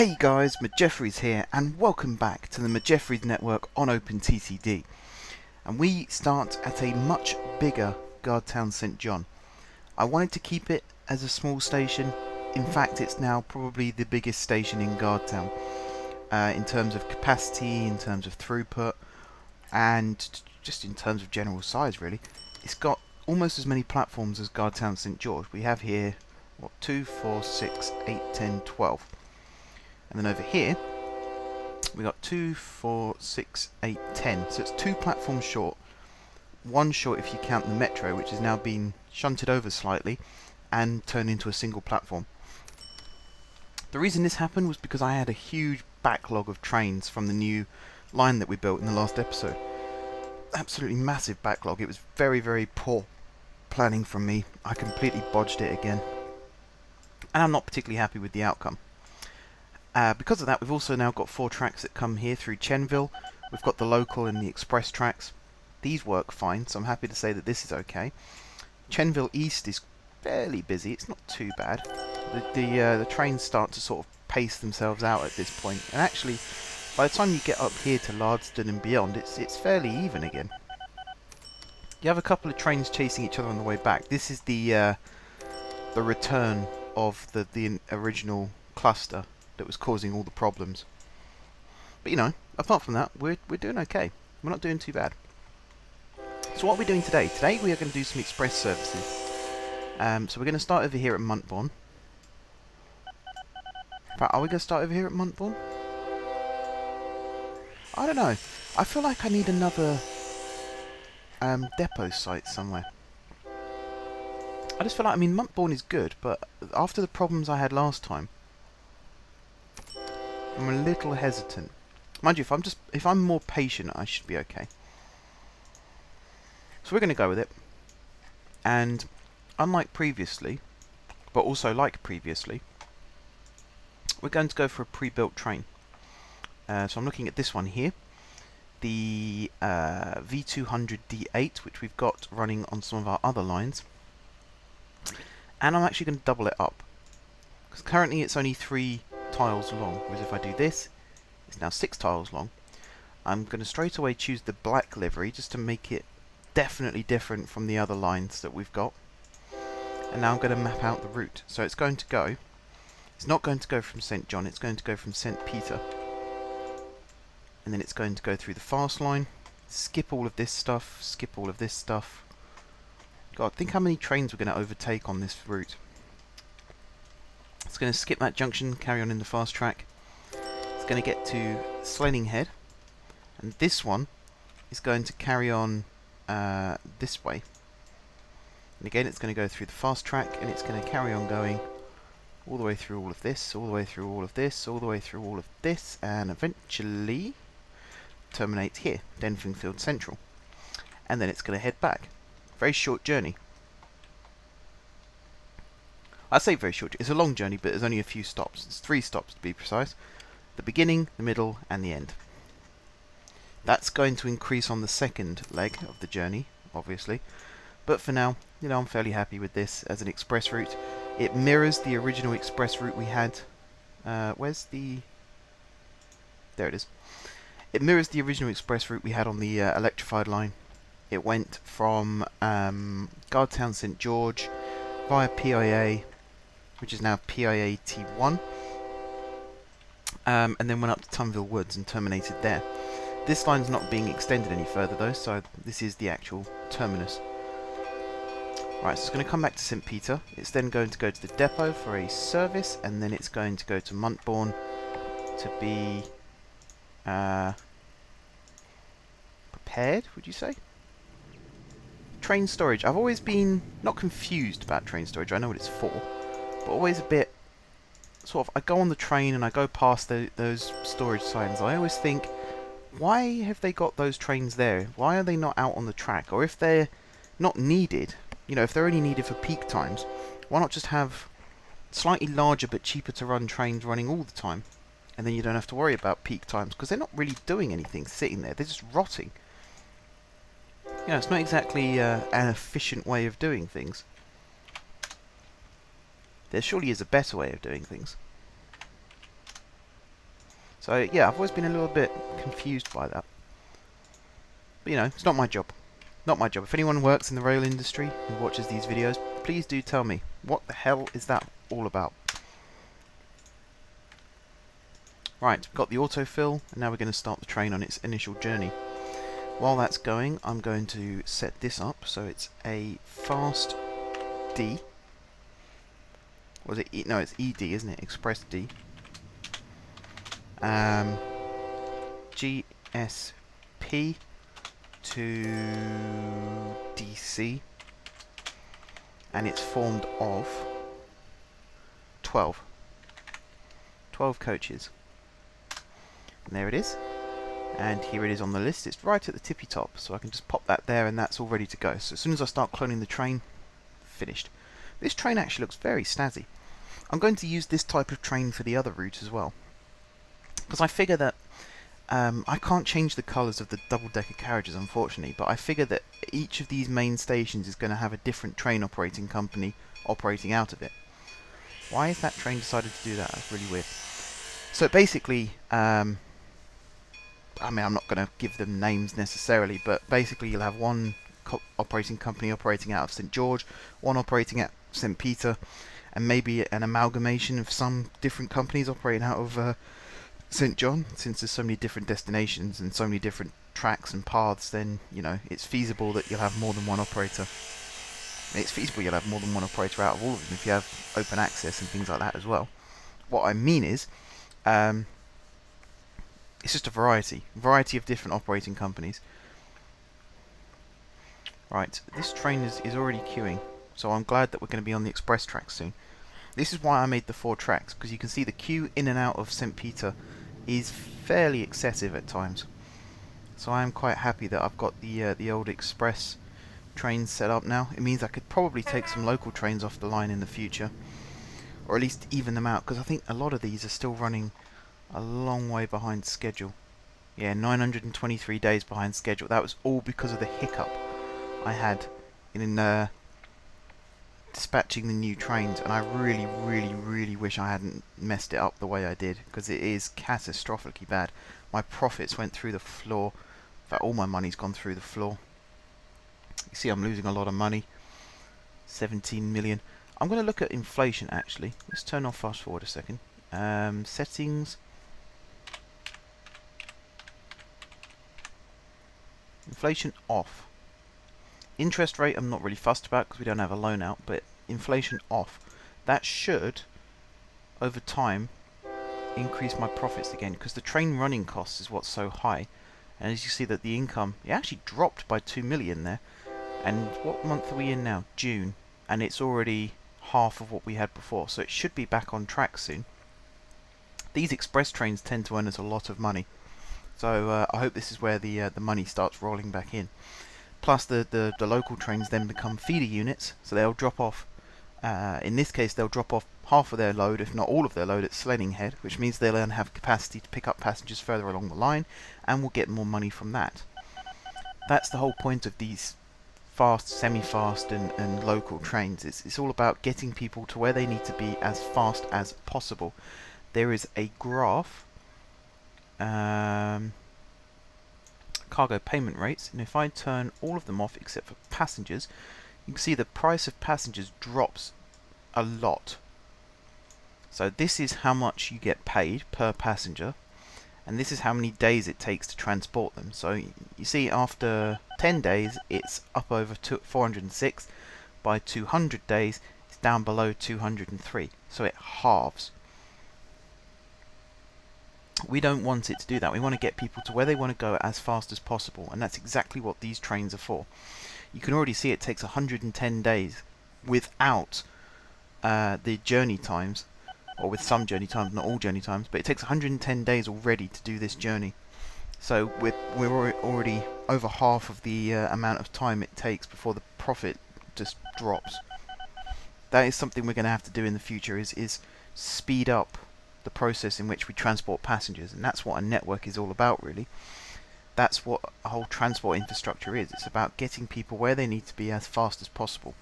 Hey guys, Jeffries here, and welcome back to the Jeffries network on OpenTTD. And we start at a much bigger Guardtown St. John. I wanted to keep it as a small station. In fact, it's now probably the biggest station in Guardtown in terms of capacity, in terms of throughput, and just in terms of general size, really. It's got almost as many platforms as Guardtown St. George. We have here, what, 2, 4, 6, 8, 10, 12. And then over here, we got 2, 4, 6, 8, 10. So it's 2 platforms short. 1 short if you count the metro, which has now been shunted over slightly and turned into a single platform. The reason this happened was because I had a huge backlog of trains from the new line that we built in the last episode. Absolutely massive backlog. It was very, very poor planning from me. I completely bodged it again. And I'm not particularly happy with the outcome. Because of that, we've also now got 4 tracks that come here through Chenville. We've got the local and the express tracks. These work fine, so I'm happy to say that this is okay. Chenville East is fairly busy. It's not too bad. The trains start to sort of pace themselves out at this point. And actually, by the time you get up here to Lardston and beyond, it's fairly even again. You have a couple of trains chasing each other on the way back. This is the return of the original cluster that was causing all the problems. But you know, apart from that, we're doing okay. We're not doing too bad. So what are we doing today? Today we are going to do some express services. So we're going to start over here at Montbourne. In fact, are we going to start over here at Montbourne? I don't know. I feel like I need another depot site somewhere. I just feel like, I mean, Montbourne is good, but after the problems I had last time, I'm a little hesitant. Mind you, if I'm more patient, I should be okay. So we're going to go with it. And unlike previously, but also like previously, we're going to go for a pre-built train. So I'm looking at this one here, the V200D8, which we've got running on some of our other lines. And I'm actually going to double it up, because currently it's only 3 tiles long, whereas if I do this, it's now 6 tiles long. I'm going to straight away choose the black livery just to make it definitely different from the other lines that we've got. And now I'm going to map out the route. So it's going to go, it's not going to go from St. John, it's going to go from St. Peter. And then it's going to go through the fast line, skip all of this stuff, skip all of this stuff. God, think how many trains we're going to overtake on this route. It's going to skip that junction, carry on in the fast track. It's going to get to Slanning Head, and this one is going to carry on this way. And again, it's going to go through the fast track, and it's going to carry on going all the way through all of this, all the way through all of this, all the way through all of this, and eventually terminate here, Denfingfield Central. And then it's going to head back. Very short journey. I say very short. It's a long journey, but there's only a few stops. It's 3 stops to be precise. The beginning, the middle, and the end. That's going to increase on the second leg of the journey, obviously. But for now, you know, I'm fairly happy with this as an express route. It mirrors the original express route we had. Where's the... There it is. It mirrors the original express route we had on the electrified line. It went from Guardtown St. George via PIA, which is now PIA T1, and then went up to Tunville Woods and terminated there. This line's not being extended any further though, so this is the actual terminus. Right, so it's going to come back to St. Peter. It's then going to go to the depot for a service, and then it's going to go to Montbourne to be prepared, would you say? Train storage. I've always been not confused about train storage. I know what it's for, but always a bit sort of. I go on the train and I go past those storage signs. I always think, why have they got those trains there? Why are they not out on the track? Or if they're not needed, you know, if they're only needed for peak times, why not just have slightly larger but cheaper to run trains running all the time? And then you don't have to worry about peak times, because they're not really doing anything sitting there. They're just rotting. You know, it's not exactly an efficient way of doing things. There surely is a better way of doing things. So yeah, I've always been a little bit confused by that. But you know, it's not my job. Not my job. If anyone works in the rail industry and watches these videos, please do tell me, what the hell is that all about? Right, we've got the autofill, and now we're going to start the train on its initial journey. While that's going, I'm going to set this up so it's a fast D. Was it E? No, it's ED, isn't it? Express D. GSP to DC, and it's formed of 12 coaches. And there it is, and here it is on the list. It's right at the tippy top, so I can just pop that there and that's all ready to go. So as soon as I start cloning the train, finished. This train actually looks very snazzy. I'm going to use this type of train for the other route as well, because I figure that I can't change the colours of the double-decker carriages, unfortunately, but I figure that each of these main stations is going to have a different train operating company operating out of it. Why has that train decided to do that? That's really weird. So basically, I mean, I'm not going to give them names necessarily, but basically you'll have one operating company operating out of St George, one operating at St Peter, and maybe an amalgamation of some different companies operating out of St John. Since there's so many different destinations and so many different tracks and paths, then you know it's feasible that you'll have more than one operator. It's feasible you'll have more than one operator out of all of them if you have open access and things like that as well. What I mean is, it's just a variety of different operating companies. Right, this train is already queuing, so I'm glad that we're going to be on the express track soon. This is why I made the 4 tracks, because you can see the queue in and out of St Peter is fairly excessive at times. So I am quite happy that I've got the old express trains set up now. It means I could probably take some local trains off the line in the future, or at least even them out, because I think a lot of these are still running a long way behind schedule. Yeah, 923 days behind schedule. That was all because of the hiccup I had in dispatching the new trains, and I really wish I hadn't messed it up the way I did, because it is catastrophically bad. My profits went through the floor. In fact, all my money's gone through the floor. You see I'm losing a lot of money. 17 million. I'm going to look at inflation actually. Let's turn off fast forward a second. Settings. Inflation off. Interest rate I'm not really fussed about because we don't have a loan out, but inflation off. That should, over time, increase my profits again, because the train running costs is what's so high. And as you see that the income, it actually dropped by 2 million there. And what month are we in now? June. And it's already half of what we had before, so it should be back on track soon. These express trains tend to earn us a lot of money, so I hope this is where the money starts rolling back in. Plus the local trains then become feeder units, so they'll drop off, in this case they'll drop off half of their load, if not all of their load, at Sledding Head, which means they'll then have capacity to pick up passengers further along the line, and we'll get more money from that. That's the whole point of these fast, semi-fast and local trains. It's all about getting people to where they need to be as fast as possible. There is a graph, cargo payment rates, and if I turn all of them off except for passengers, you can see the price of passengers drops a lot. So this is how much you get paid per passenger, and this is how many days it takes to transport them. So you see after 10 days it's up over 406, by 200 days it's down below 203, so it halves. We don't want it to do that. We want to get people to where they want to go as fast as possible, and that's exactly what these trains are for. You can already see it takes 110 days without the journey times, or with some journey times, not all journey times, but it takes 110 days already to do this journey. So we're already over half of the amount of time it takes before the profit just drops. That is something we're going to have to do in the future, is speed up the process in which we transport passengers, and that's what a network is all about, really. That's what a whole transport infrastructure is. It's about getting people where they need to be as fast as possible,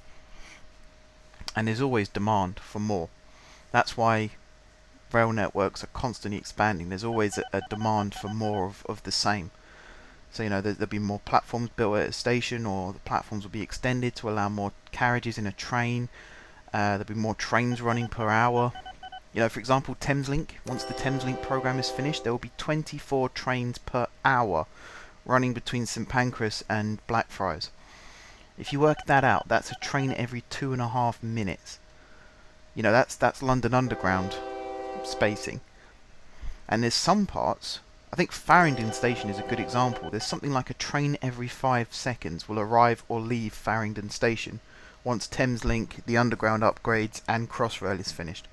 and there's always demand for more. That's why rail networks are constantly expanding. There's always a demand for more of the same. So, you know, there'll be more platforms built at a station, or the platforms will be extended to allow more carriages in a train. There'll be more trains running per hour. You know, for example, Thameslink, once the Thameslink program is finished, there will be 24 trains per hour running between St Pancras and Blackfriars. If you work that out, that's a train every 2.5 minutes. You know, that's London Underground spacing. And there's some parts, I think Farringdon Station is a good example. There's something like a train every 5 seconds will arrive or leave Farringdon Station once Thameslink, the Underground upgrades, and Crossrail is finished.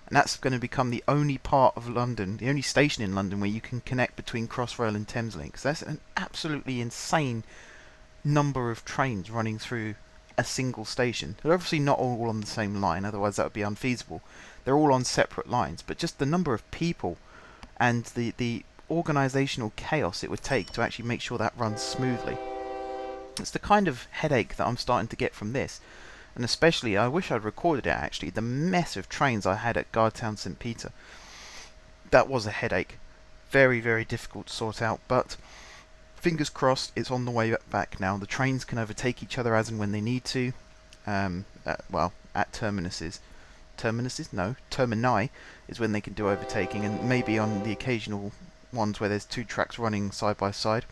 And that's going to become the only part of London, the only station in London where you can connect between Crossrail and Thameslink. So that's an absolutely insane number of trains running through a single station. They're obviously not all on the same line, otherwise that would be unfeasible. They're all on separate lines, but just the number of people and the organisational chaos it would take to actually make sure that runs smoothly. It's the kind of headache that I'm starting to get from this. And especially, I wish I'd recorded it actually, the mess of trains I had at Guardtown St Peter. That was a headache. Very, very difficult to sort out, but fingers crossed it's on the way back now. The trains can overtake each other as and when they need to. At terminuses. Terminuses? No. Termini is when they can do overtaking, and maybe on the occasional ones where there's two tracks running side by side,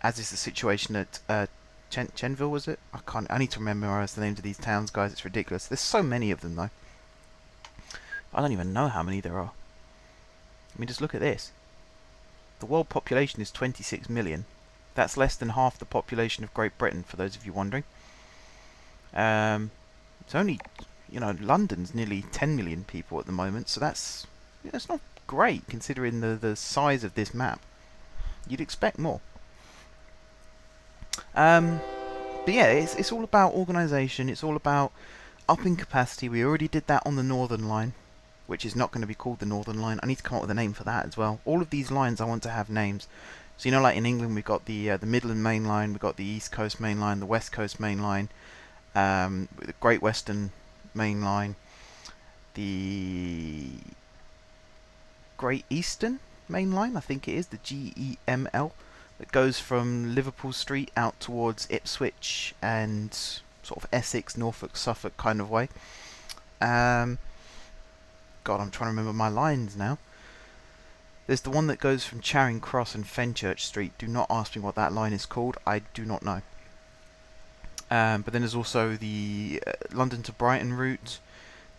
as is the situation at Chenville, was it? I need to memorise the names of these towns, guys. It's ridiculous. There's so many of them, though. I don't even know how many there are. I mean, just look at this. The world population is 26 million. That's less than half the population of Great Britain, for those of you wondering. It's only, you know, London's nearly 10 million people at the moment, so that's not great considering the size of this map. You'd expect more. But yeah, it's all about organisation. It's all about upping capacity. We already did that on the Northern Line, which is not going to be called the Northern Line. I need to come up with a name for that as well. All of these lines I want to have names. So, you know, like in England we've got the Midland Main Line, we've got the East Coast Main Line, the West Coast Main Line, the Great Western Main Line, the Great Eastern Main Line, I think it is, the GEML, that goes from Liverpool Street out towards Ipswich and sort of Essex, Norfolk, Suffolk kind of way. God, I'm trying to remember my lines now. There's the one that goes from Charing Cross and Fenchurch Street. Do not ask me what that line is called. I do not know. But then there's also the London to Brighton route.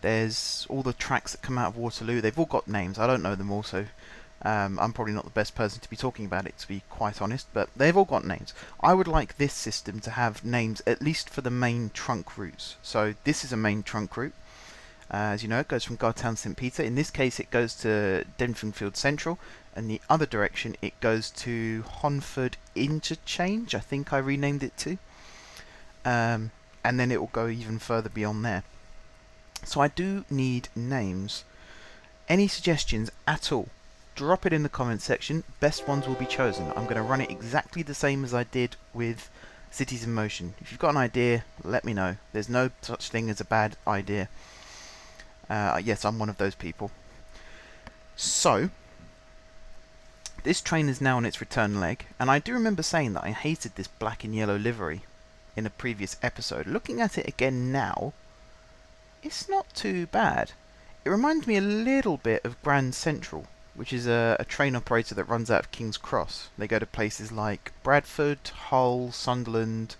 There's all the tracks that come out of Waterloo. They've all got names. I don't know them all, so I'm probably not the best person to be talking about it, to be quite honest. But they've all got names. I would like this system to have names, at least for the main trunk routes. So this is a main trunk route. As you know, it goes from Guardtown St Peter. In this case, it goes to Denford Central, and the other direction, it goes to Honford Interchange. I think I renamed it to. And then it will go even further beyond there. So I do need names. Any suggestions at all? Drop it in the comment section. Best ones will be chosen. I'm going to run it exactly the same as I did with Cities in Motion. If you've got an idea, let me know. There's no such thing as a bad idea. Yes, I'm one of those people. So, this train is now on its return leg, and I do remember saying that I hated this black and yellow livery in a previous episode. Looking at it again now, it's not too bad. It reminds me a little bit of Grand Central, which is a train operator that runs out of King's Cross. They go to places like Bradford, Hull, Sunderland.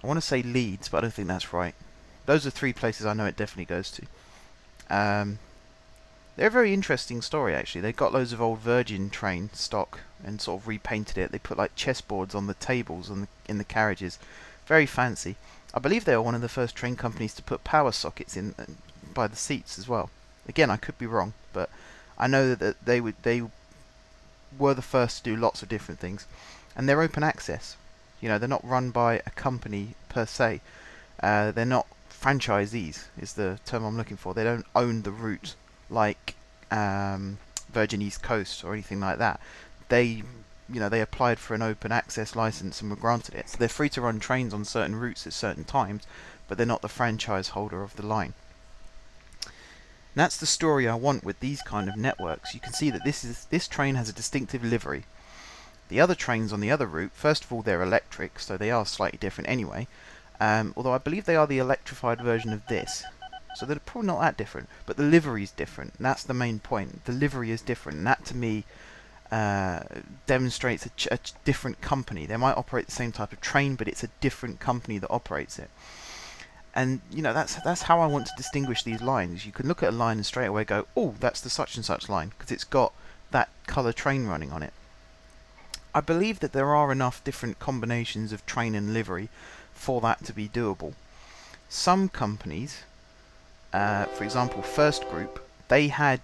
I want to say Leeds, but I don't think that's right. Those are 3 places I know it definitely goes to. They're a very interesting story, actually. They've got loads of old Virgin train stock and sort of repainted it. They put like chessboards on the tables and in the carriages. Very fancy. I believe they were one of the first train companies to put power sockets in by the seats as well. Again, I could be wrong, but I know that they were the first to do lots of different things. And they're open access. You know, they're not run by a company per se. They're not franchisees, is the term I'm looking for. They don't own the route like Virgin East Coast or anything like that. They applied for an open access license and were granted it. So they're free to run trains on certain routes at certain times, but they're not the franchise holder of the line. And that's the story I want with these kind of networks. You can see that this train has a distinctive livery. The other trains on the other route, first of all, they're electric, so they are slightly different anyway. Although I believe they are the electrified version of this. So they're probably not that different. But the livery is different, and that's the main point. The livery is different, and that to me demonstrates a different company. They might operate the same type of train, but it's a different company that operates it. And you know, that's how I want to distinguish these lines. You can look at a line and straight away go, oh, that's the such and such line, because it's got that colour train running on it. I believe that there are enough different combinations of train and livery for that to be doable. Some companies, for example, First Group, they had,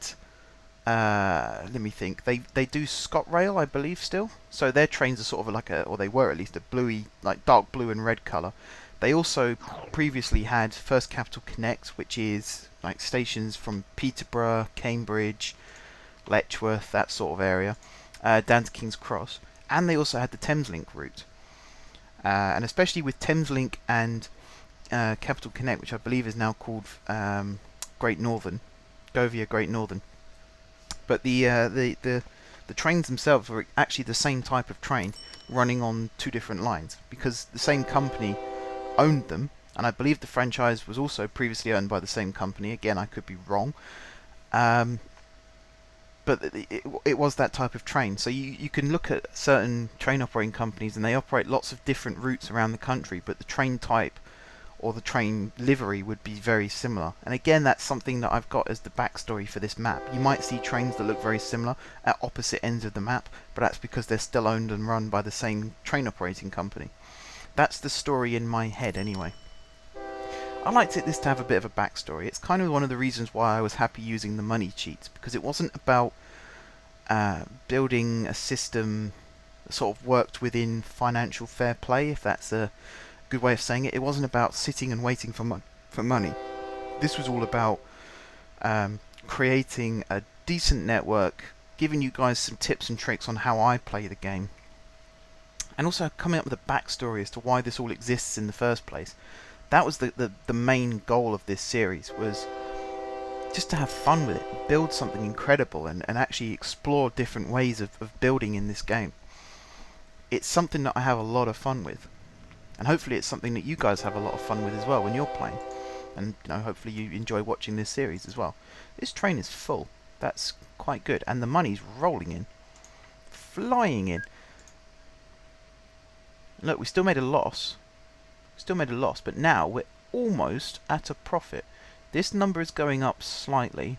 let me think, they do ScotRail, I believe, still. So their trains are sort of like or they were at least a bluey, like dark blue and red colour. They also previously had First Capital Connect, which is like stations from Peterborough, Cambridge, Letchworth, that sort of area, down to King's Cross. And they also had the Thameslink route. And especially with Thameslink and Capital Connect, which I believe is now called Great Northern, Govia Great Northern. But the trains themselves were actually the same type of train running on two different lines, because the same company owned them, and I believe the franchise was also previously owned by the same company. Again, I could be wrong. But it was that type of train. So you can look at certain train operating companies and they operate lots of different routes around the country, but the train type or the train livery would be very similar. And again, that's something that I've got as the backstory for this map. You might see trains that look very similar at opposite ends of the map, but that's because they're still owned and run by the same train operating company. That's the story in my head anyway. I liked this to have a bit of a backstory. It's kind of one of the reasons why I was happy using the money cheats, because it wasn't about building a system that sort of worked within financial fair play, if that's a good way of saying it. It wasn't about sitting and waiting for money. This was all about creating a decent network, giving you guys some tips and tricks on how I play the game, and also coming up with a backstory as to why this all exists in the first place. That was the main goal of this series, was just to have fun with it, build something incredible, and actually explore different ways of building in this game. It's something that I have a lot of fun with, and hopefully it's something that you guys have a lot of fun with as well when you're playing, and you know, hopefully you enjoy watching this series as well. This train is full, that's quite good, and the money's rolling in, flying in. Look, we still made a loss, but now we're almost at a profit. This number is going up slightly.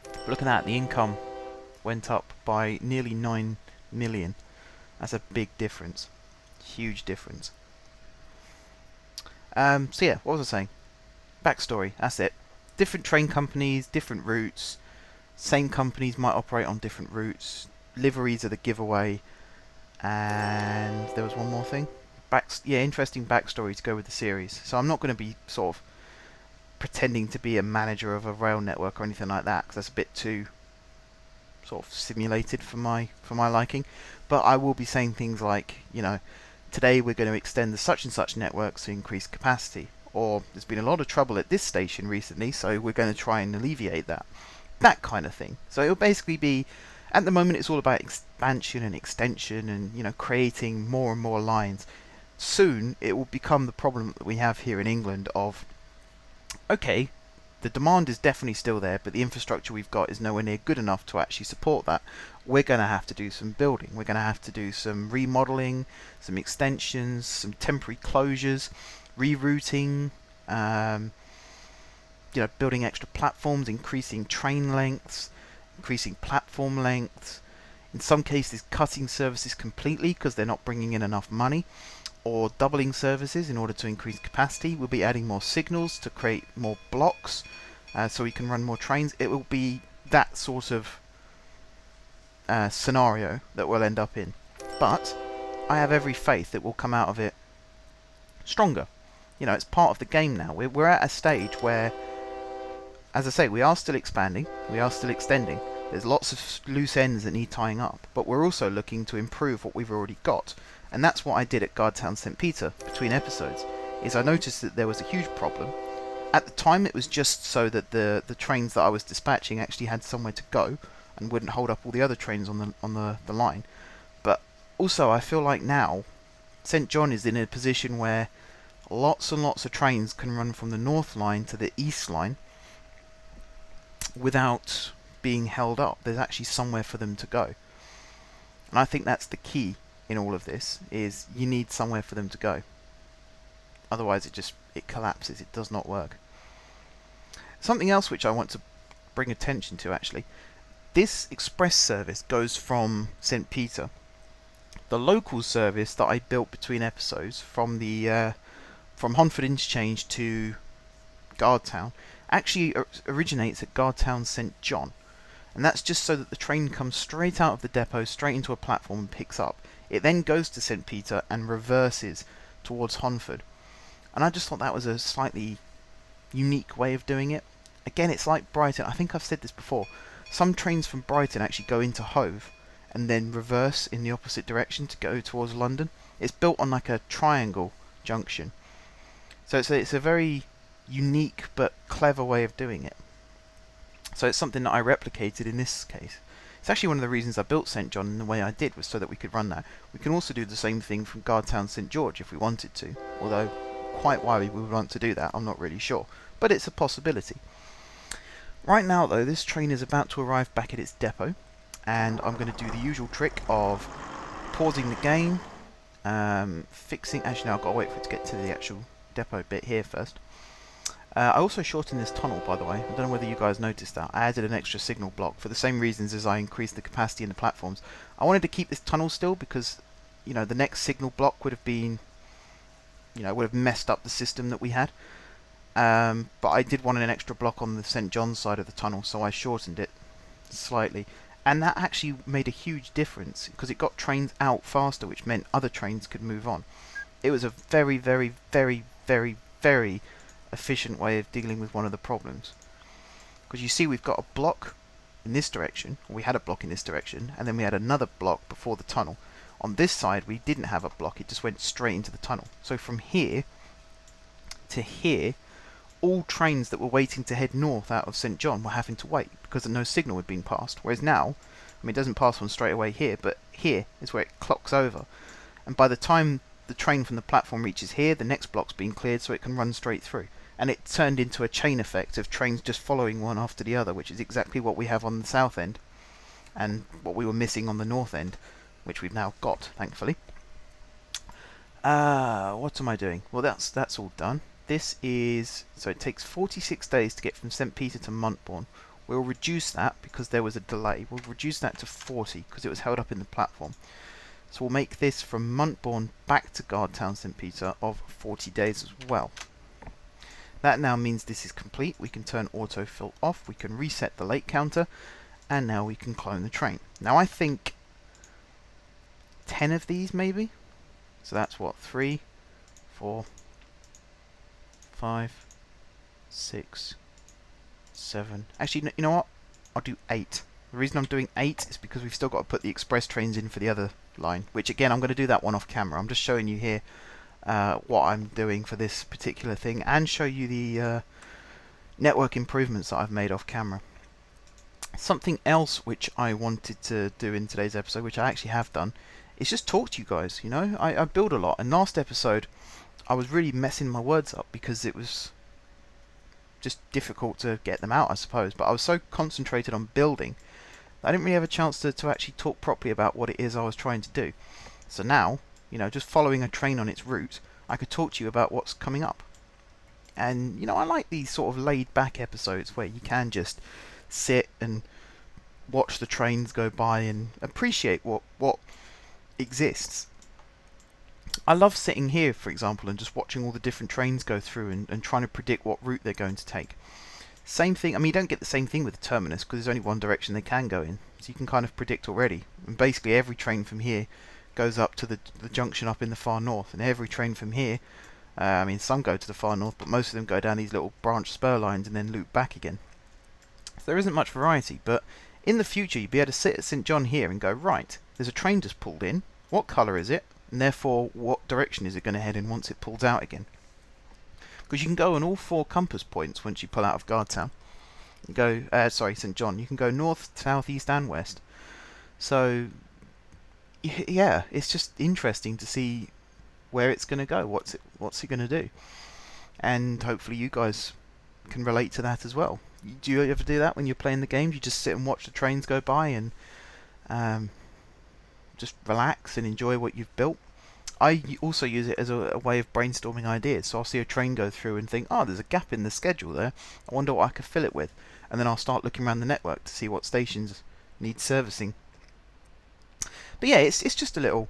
But look at that, the income went up by nearly 9 million. That's a big difference. Huge difference. So yeah, what was I saying? Backstory, that's it. Different train companies, different routes. Same companies might operate on different routes. Liveries are the giveaway. And there was one more thing. Interesting backstory to go with the series. So I'm not going to be sort of pretending to be a manager of a rail network or anything like that, because that's a bit too sort of simulated for my liking. But I will be saying things like, you know, today we're going to extend the such and such network to increase capacity, or there's been a lot of trouble at this station recently, so we're going to try and alleviate that kind of thing. So it'll basically be, at the moment it's all about expansion and extension and, you know, creating more and more lines. Soon it will become the problem that we have here in England of, okay, the demand is definitely still there, but the infrastructure we've got is nowhere near good enough to actually support that. We're going to have to do some building. We're going to have to do some remodeling, some extensions, some temporary closures, rerouting, you know, building extra platforms, increasing train lengths, increasing platform lengths. In some cases, cutting services completely because they're not bringing in enough money, or doubling services in order to increase capacity. We'll be adding more signals to create more blocks so we can run more trains. It will be that sort of scenario that we'll end up in. But I have every faith that we'll come out of it stronger. You know, it's part of the game now. We're at a stage where, as I say, we are still expanding, we are still extending. There's lots of loose ends that need tying up, but we're also looking to improve what we've already got. And that's what I did at Guardtown St. Peter between episodes, is I noticed that there was a huge problem, At the time it was just so that the trains that I was dispatching actually had somewhere to go and wouldn't hold up all the other trains on the line. But also I feel like now St John is in a position where lots and lots of trains can run from the North Line to the East Line without being held up. There's actually somewhere for them to go. And I think that's the key in all of this, is you need somewhere for them to go. Otherwise it collapses, it does not work. Something else which I want to bring attention to actually, this express service goes from St Peter. The local service that I built between episodes from the from Honford Interchange to Guardtown actually originates at Guardtown St John, and that's just so that the train comes straight out of the depot, straight into a platform and picks up. It then goes to St Peter and reverses towards Honford, and I just thought that was a slightly unique way of doing it. Again, it's like Brighton. I think I've said this before. Some trains from Brighton actually go into Hove and then reverse in the opposite direction to go towards London. It's built on like a triangle junction. So it's a very unique but clever way of doing it. So it's something that I replicated in this case. It's actually one of the reasons I built St John in the way I did, was so that we could run that. We can also do the same thing from Guardtown St George if we wanted to, although quite why we would want to do that I'm not really sure, but it's a possibility. Right now though, this train is about to arrive back at its depot, and I'm going to do the usual trick of pausing the game, fixing... Actually no, I've got to wait for it to get to the actual depot bit here first. I also shortened this tunnel, by the way. I don't know whether you guys noticed that. I added an extra signal block for the same reasons as I increased the capacity in the platforms. I wanted to keep this tunnel still because, you know, the next signal block would have been, you know, would have messed up the system that we had. But I did want an extra block on the St John's side of the tunnel, so I shortened it slightly. And that actually made a huge difference, because it got trains out faster, which meant other trains could move on. It was a very, very, very, very, very efficient way of dealing with one of the problems. Because you see, we've got a block in this direction, or we had a block in this direction, and then we had another block before the tunnel. On this side, we didn't have a block, it just went straight into the tunnel. So from here to here, all trains that were waiting to head north out of St John were having to wait because no signal had been passed. Whereas now, I mean, it doesn't pass one straight away here, but here is where it clocks over. And by the time the train from the platform reaches here, the next block's been cleared so it can run straight through. And it turned into a chain effect of trains just following one after the other, which is exactly what we have on the south end, and what we were missing on the north end, which we've now got, thankfully. What am I doing? Well, that's all done. This is... so it takes 46 days to get from St Peter to Montbourne. We'll reduce that because there was a delay. We'll reduce that to 40 because it was held up in the platform. So we'll make this from Montbourne back to Guardtown St Peter of 40 days as well. That now means this is complete. We can turn autofill off, we can reset the late counter, and now we can clone the train. Now I think 10 of these maybe? So that's what, 3, 4, 5, 6, 7. Actually, you know what? I'll do 8. The reason I'm doing 8 is because we've still got to put the express trains in for the other line, which again, I'm going to do that one off camera. I'm just showing you here what I'm doing for this particular thing, and show you the network improvements that I've made off camera. Something else which I wanted to do in today's episode, which I actually have done, is just talk to you guys. You know, I build a lot, and last episode I was really messing my words up because it was just difficult to get them out, I suppose. But I was so concentrated on building that I didn't really have a chance to actually talk properly about what it is I was trying to do. So now, you know, just following a train on its route, I could talk to you about what's coming up. And, you know, I like these sort of laid-back episodes where you can just sit and watch the trains go by and appreciate what exists. I love sitting here, for example, and just watching all the different trains go through and trying to predict what route they're going to take. Same thing, I mean, you don't get the same thing with the terminus because there's only one direction they can go in. So you can kind of predict already. And basically every train from here goes up to the junction up in the far north. And every train from here, I mean, some go to the far north, but most of them go down these little branch spur lines and then loop back again. So there isn't much variety, but in the future you'd be able to sit at St John here and go, right, there's a train just pulled in. What colour is it? And therefore, what direction is it going to head in once it pulls out again? because you can go on all 4 compass points once you pull out of Guardtown. You go, St. John. You can go north, south, east, and west. So, yeah, it's just interesting to see where it's going to go. What's it going to do? And hopefully you guys can relate to that as well. Do you ever do that when you're playing the games? You just sit and watch the trains go by and just relax and enjoy what you've built? I also use it as a way of brainstorming ideas. So I'll see a train go through and think, oh, there's a gap in the schedule there. I wonder what I could fill it with. And then I'll start looking around the network to see what stations need servicing. But yeah, it's just a little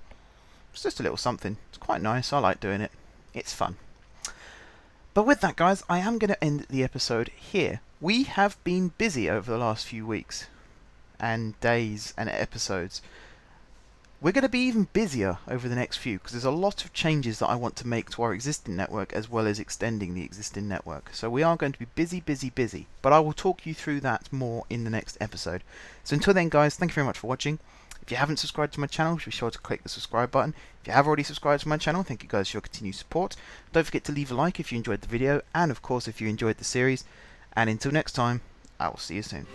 something. It's quite nice. I like doing it. It's fun. But with that, guys, I am going to end the episode here. We have been busy over the last few weeks and days and episodes. We're going to be even busier over the next few because there's a lot of changes that I want to make to our existing network as well as extending the existing network. So we are going to be busy, but I will talk you through that more in the next episode. So until then, guys, thank you very much for watching. If you haven't subscribed to my channel, be sure to click the subscribe button. If you have already subscribed to my channel, thank you guys for your continued support. Don't forget to leave a like if you enjoyed the video, and of course if you enjoyed the series. And until next time, I will see you soon.